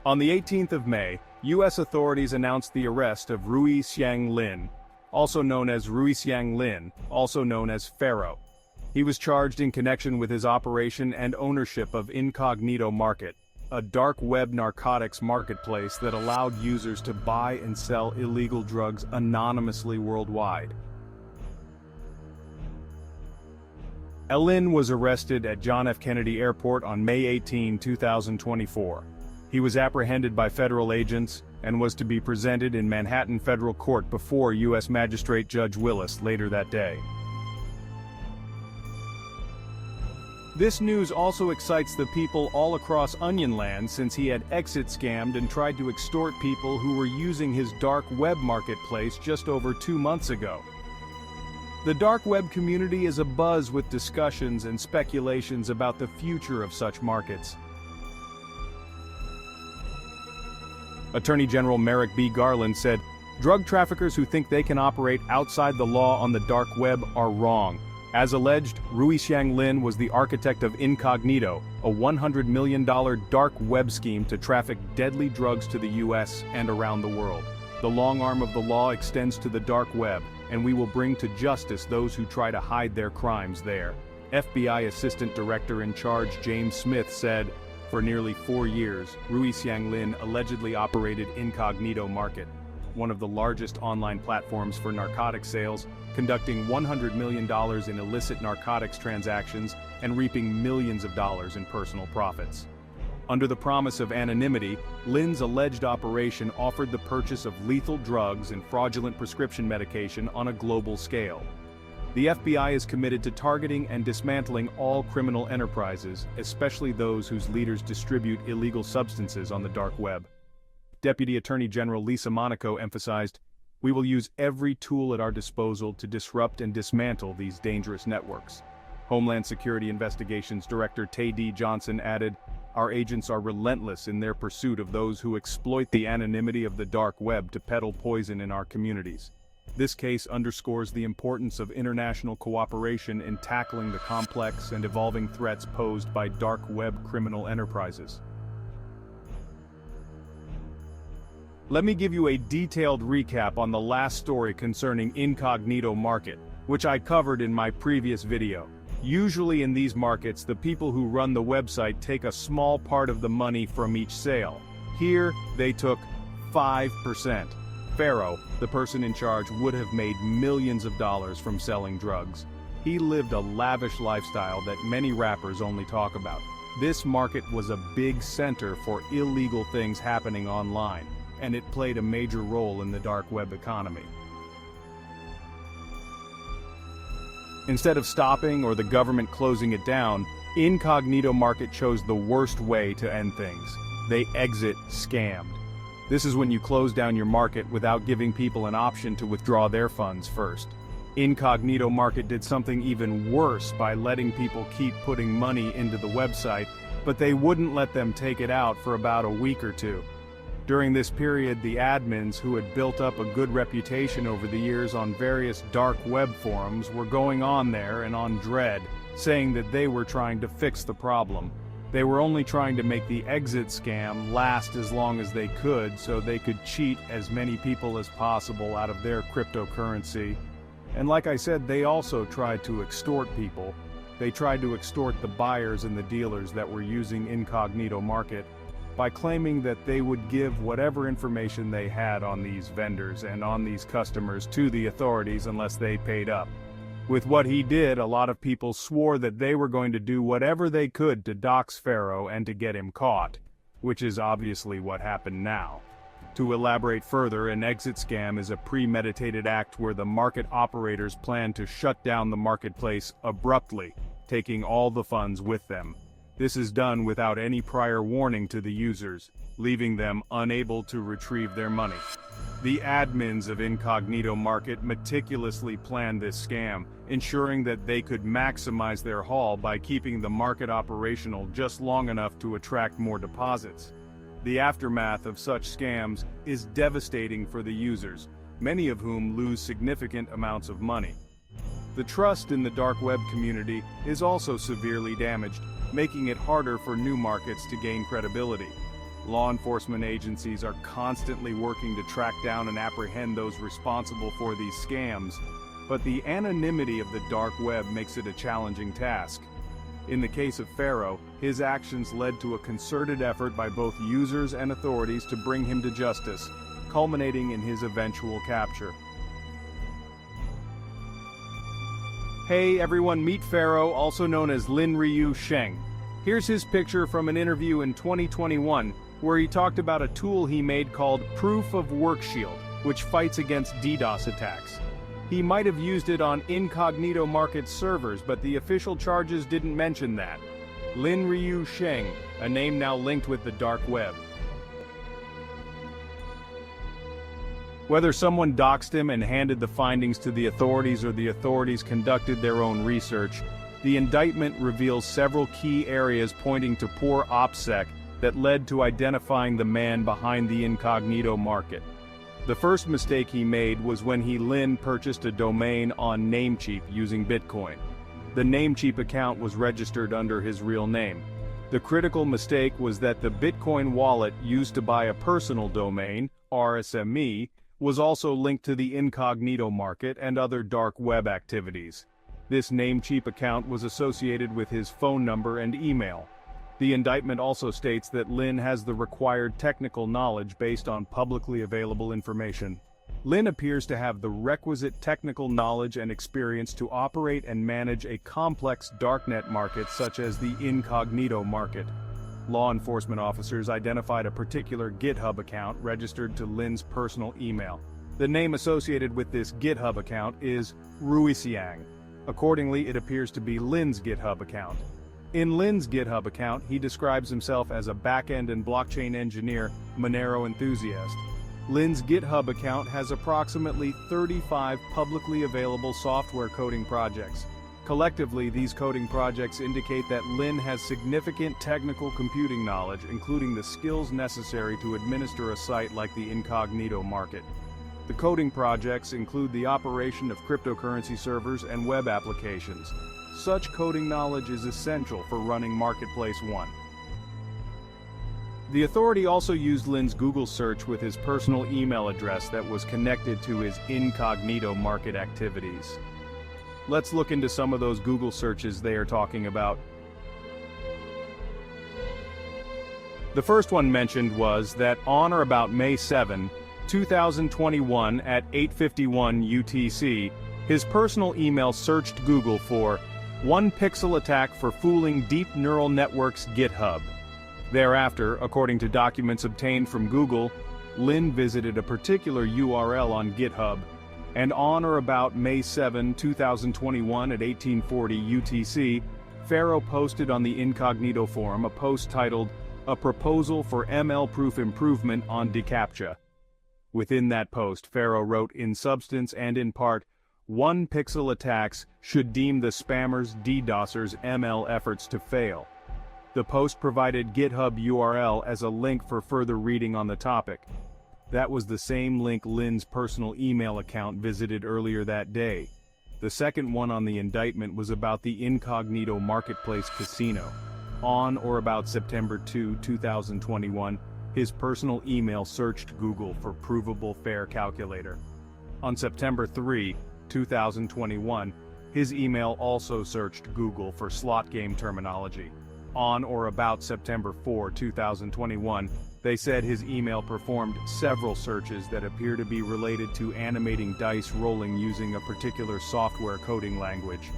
On the 18th of May, U.S. authorities announced the arrest of Rui-Siang Lin, also known as Rui-Siang Lin, also known as Pharaoh. He was charged in connection with his operation and ownership of Incognito Market, a dark web narcotics marketplace that allowed users to buy and sell illegal drugs anonymously worldwide. Lin was arrested at John F. Kennedy Airport on May 18, 2024. He was apprehended by federal agents and was to be presented in Manhattan Federal Court before U.S. Magistrate Judge Willis later that day. This news also excites the people all across Onion Land since he had exit scammed and tried to extort people who were using his dark web marketplace just over 2 months ago. The dark web community is abuzz with discussions and speculations about the future of such markets. Attorney General Merrick B. Garland said, "Drug traffickers who think they can operate outside the law on the dark web are wrong." As alleged, Rui-Siang Lin was the architect of Incognito, a $100 million dark web scheme to traffic deadly drugs to the U.S. and around the world. The long arm of the law extends to the dark web, and we will bring to justice those who try to hide their crimes there. FBI Assistant Director in Charge James Smith said, "For nearly 4 years, Rui-Siang Lin allegedly operated Incognito Market, one of the largest online platforms for narcotic sales, conducting $100 million in illicit narcotics transactions and reaping millions of dollars in personal profits." Under the promise of anonymity, Lin's alleged operation offered the purchase of lethal drugs and fraudulent prescription medication on a global scale. The FBI is committed to targeting and dismantling all criminal enterprises, especially those whose leaders distribute illegal substances on the dark web. Deputy Attorney General Lisa Monaco emphasized, "We will use every tool at our disposal to disrupt and dismantle these dangerous networks." Homeland Security Investigations Director Tay D. Johnson added, "Our agents are relentless in their pursuit of those who exploit the anonymity of the dark web to peddle poison in our communities. This case underscores the importance of international cooperation in tackling the complex and evolving threats posed by dark web criminal enterprises." Let me give you a detailed recap on the last story concerning Incognito Market, which I covered in my previous video. Usually in these markets, the people who run the website take a small part of the money from each sale. Here, they took 5%. Pharaoh, the person in charge, would have made millions of dollars from selling drugs. He lived a lavish lifestyle that many rappers only talk about. This market was a big center for illegal things happening online, and it played a major role in the dark web economy. Instead of stopping or the government closing it down, Incognito Market chose the worst way to end things. They exit scammed. This is when you close down your market without giving people an option to withdraw their funds first. Incognito Market did something even worse by letting people keep putting money into the website, but they wouldn't let them take it out for about a week or two. During this period, the admins, who had built up a good reputation over the years on various dark web forums, were going on there and on Dread, saying that they were trying to fix the problem. They were only trying to make the exit scam last as long as they could so they could cheat as many people as possible out of their cryptocurrency. And like I said, they also tried to extort people. They tried to extort the buyers and the dealers that were using Incognito Market by claiming that they would give whatever information they had on these vendors and on these customers to the authorities unless they paid up. With what he did, a lot of people swore that they were going to do whatever they could to dox Pharaoh and to get him caught, which is obviously what happened now. To elaborate further, an exit scam is a premeditated act where the market operators plan to shut down the marketplace abruptly, taking all the funds with them. This is done without any prior warning to the users, leaving them unable to retrieve their money. The admins of Incognito Market meticulously planned this scam, ensuring that they could maximize their haul by keeping the market operational just long enough to attract more deposits. The aftermath of such scams is devastating for the users, many of whom lose significant amounts of money. The trust in the dark web community is also severely damaged, making it harder for new markets to gain credibility. Law enforcement agencies are constantly working to track down and apprehend those responsible for these scams, but the anonymity of the dark web makes it a challenging task. In the case of Pharaoh, his actions led to a concerted effort by both users and authorities to bring him to justice, culminating in his eventual capture. Hey everyone, meet Pharaoh, also known as Rui-Siang. Here's his picture from an interview in 2021, where he talked about a tool he made called Proof of Work Shield, which fights against DDoS attacks. He might have used it on Incognito Market servers, but the official charges didn't mention that. Rui-Siang, a name now linked with the dark web. Whether someone doxed him and handed the findings to the authorities or the authorities conducted their own research, the indictment reveals several key areas pointing to poor OPSEC that led to identifying the man behind the Incognito Market. The first mistake he made was when he purchased a domain on Namecheap using Bitcoin. The Namecheap account was registered under his real name. The critical mistake was that the Bitcoin wallet used to buy a personal domain, RSME, was also linked to the Incognito Market and other dark web activities. This Namecheap account was associated with his phone number and email. The indictment also states that Lin has the required technical knowledge based on publicly available information. Lin appears to have the requisite technical knowledge and experience to operate and manage a complex darknet market such as the Incognito Market. Law enforcement officers identified a particular GitHub account registered to Lin's personal email. The name associated with this GitHub account is Rui-Siang. Accordingly, it appears to be Lin's GitHub account. In Lin's GitHub account, he describes himself as a back-end and blockchain engineer, Monero enthusiast. Lin's GitHub account has approximately 35 publicly available software coding projects. Collectively, these coding projects indicate that Lin has significant technical computing knowledge, including the skills necessary to administer a site like the Incognito Market. The coding projects include the operation of cryptocurrency servers and web applications. Such coding knowledge is essential for running Marketplace 1. The authority also used Lin's Google search with his personal email address that was connected to his Incognito Market activities. Let's look into some of those Google searches they are talking about. The first one mentioned was that on or about May 7, 2021 at 8:51 UTC, his personal email searched Google for "one pixel attack for fooling deep neural networks GitHub." Thereafter, according to documents obtained from Google, Lin visited a particular URL on GitHub, and on or about May 7, 2021 at 1840 UTC, Pharaoh posted on the Incognito forum a post titled, "A Proposal for ML-Proof Improvement on DCAPTCHA." Within that post, Pharaoh wrote in substance and in part, "One pixel attacks should deem the spammers' DDoSers' ML efforts to fail." The post provided GitHub URL as a link for further reading on the topic. That was the same link Lin's personal email account visited earlier that day. The second one on the indictment was about the Incognito Marketplace Casino. On or about September 2, 2021, his personal email searched Google for Provable Fare Calculator. On September 3, 2021, his email also searched Google for slot game terminology. On or about September 4, 2021, they said his email performed several searches that appear to be related to animating dice rolling using a particular software coding language.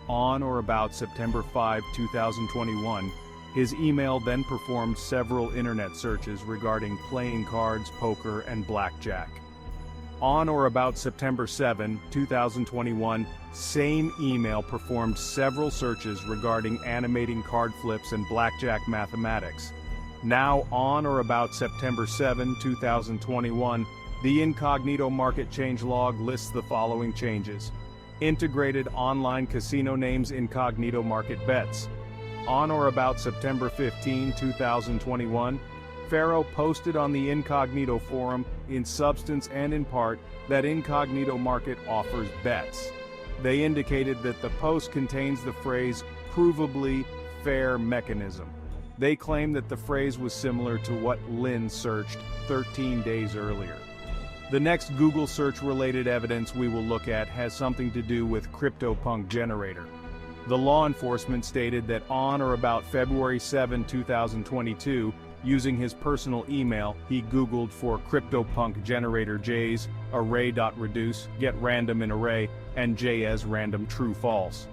On or about September 5, 2021, his email then performed several internet searches regarding playing cards, poker, and blackjack. On or about September 7, 2021, same email performed several searches regarding animating card flips and blackjack mathematics. Now, on or about September 7, 2021, the Incognito Market changelog lists the following changes. Integrated online casino names Incognito Market bets. On or about September 15, 2021, Pharaoh posted on the Incognito forum, in substance and in part, that Incognito Market offers bets. They indicated that the post contains the phrase, "provably fair mechanism." They claim that the phrase was similar to what Lin searched 13 days earlier. The next Google search-related evidence we will look at has something to do with CryptoPunk Generator. The law enforcement stated that on or about February 7, 2022, using his personal email, he Googled for CryptoPunk Generator J's, array.reduce, get random in array, and J as random true-false.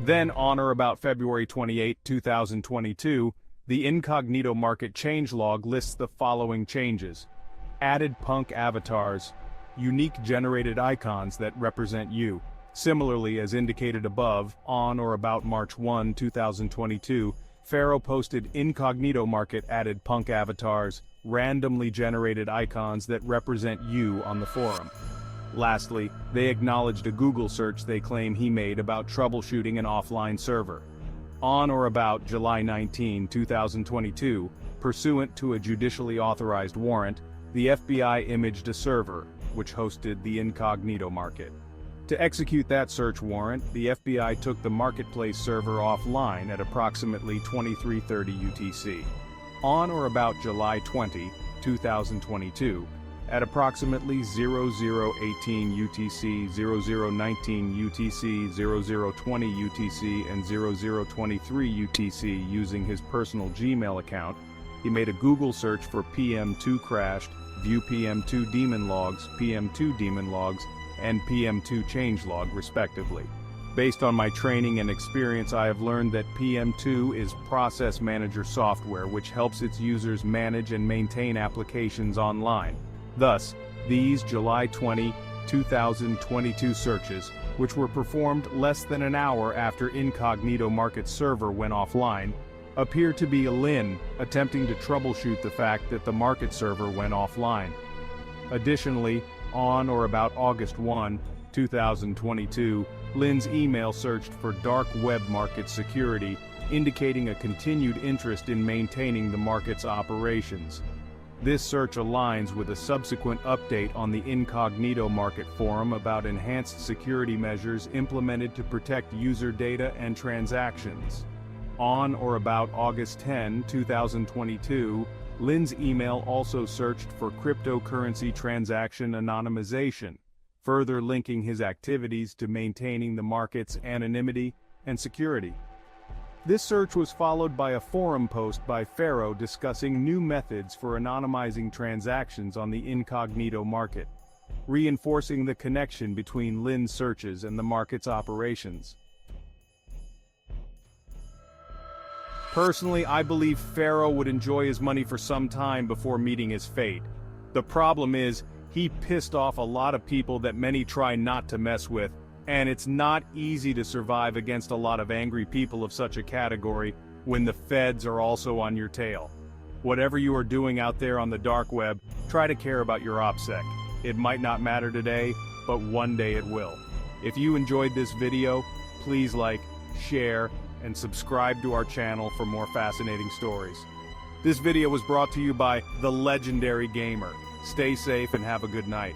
Then on or about February 28, 2022, the Incognito Market changelog lists the following changes. Added punk avatars, unique generated icons that represent you. Similarly, as indicated above, on or about March 1, 2022, Pharaoh posted Incognito Market added punk avatars, randomly generated icons that represent you on the forum. Lastly, they acknowledged a Google search they claim he made about troubleshooting an offline server. On or about July 19, 2022, pursuant to a judicially authorized warrant, the FBI imaged a server, which hosted the Incognito Market. To execute that search warrant, the FBI took the marketplace server offline at approximately 23:30 UTC. On or about July 20, 2022, at approximately 0018 UTC, 0019 UTC, 0020 UTC, and 0023 UTC using his personal Gmail account, he made a Google search for PM2 crashed, view PM2 daemon logs, PM2 daemon logs, and PM2 changelog respectively. Based on my training and experience, I have learned that PM2 is process manager software which helps its users manage and maintain applications online. Thus, these July 20, 2022 searches, which were performed less than an hour after Incognito Market server went offline, appear to be Lin attempting to troubleshoot the fact that the market server went offline. Additionally, on or about August 1, 2022, Lin's email searched for dark web market security, indicating a continued interest in maintaining the market's operations. This search aligns with a subsequent update on the Incognito Market forum about enhanced security measures implemented to protect user data and transactions. On or about August 10, 2022, Lin's email also searched for cryptocurrency transaction anonymization, further linking his activities to maintaining the market's anonymity and security. This search was followed by a forum post by Pharaoh discussing new methods for anonymizing transactions on the Incognito Market, reinforcing the connection between Lin's searches and the market's operations. Personally, I believe Pharaoh would enjoy his money for some time before meeting his fate. The problem is, he pissed off a lot of people that many try not to mess with, and it's not easy to survive against a lot of angry people of such a category when the feds are also on your tail. Whatever you are doing out there on the dark web, try to care about your OPSEC. It might not matter today, but one day it will. If you enjoyed this video, please like, share, and subscribe to our channel for more fascinating stories. This video was brought to you by The Legendary Gamer. Stay safe and have a good night.